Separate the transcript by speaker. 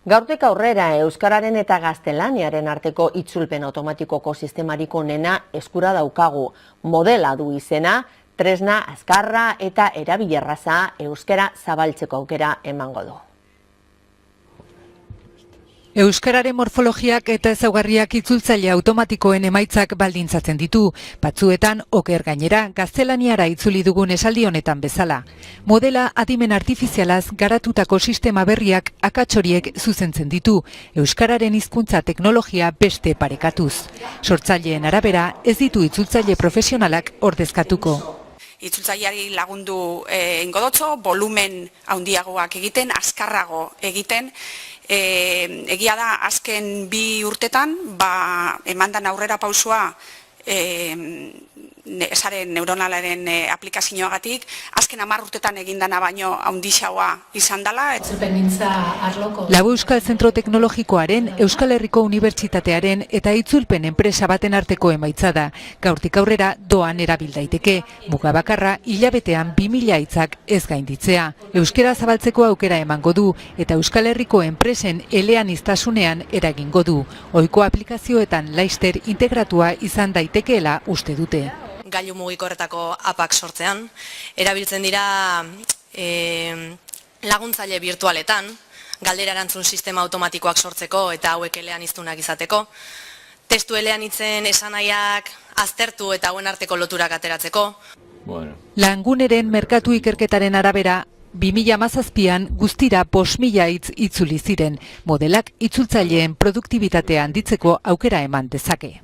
Speaker 1: Gaurtik aurrera euskararen eta gaztelaniaren arteko itzulpen automatikoko sistemarik onena eskura daukagu. Modela du izena, tresna azkarra eta erabilerraza euskara zabaltzeko aukera emango du.
Speaker 2: Euskararen morfologiak eta ezaugarriak itzultzaile automatikoen emaitzak baldintzatzen ditu, batzuetan oker gainera gaztelaniara itzuli dugun esaldi honetan bezala. Modela adimen artifizialaz garatutako sistema berriak akats horiek zuzentzen ditu, euskararen hizkuntza teknologia beste parekatuz. Sortzaileen arabera ez ditu itzultzaile profesionalak ordezkatuko.
Speaker 3: Itzultzaileari lagundu ingodotzo, volumen handiagoak egiten, azkarrago egiten. Egia da, azken 2 urtetan, emandan aurrera pausua esaren neuronalaren aplikazioagatik, azken 10 urtetan egindana baino handixagoa izan dela.
Speaker 2: Lau Euskal Zentro Teknologikoaren, Euskal Herriko Unibertsitatearen eta itzulpen enpresa baten arteko emaitza da. Gaurtik aurrera doan erabil daiteke, muga bakarra hilabetean 2000 hitzak ez gainditzea. Euskara zabaltzeko aukera emango du eta Euskal Herriko enpresen eleaniztasunean eragingo du. Ohiko aplikazioetan laister integratua izan daitekeela uste dute.
Speaker 4: Gailu mugikorretako apak sortzean, erabiltzen dira laguntzaile virtualetan, galdera erantzun sistema automatikoak sortzeko eta hauek eleaniztunak izateko, testu eleanitzen esanahiak aztertu eta hauen arteko loturak ateratzeko.
Speaker 2: Languneren merkatu ikerketaren arabera, 2017an guztira 5.000 hitz itzuli ziren, modelak itzultzaileen produktibitatea handitzeko aukera eman dezake.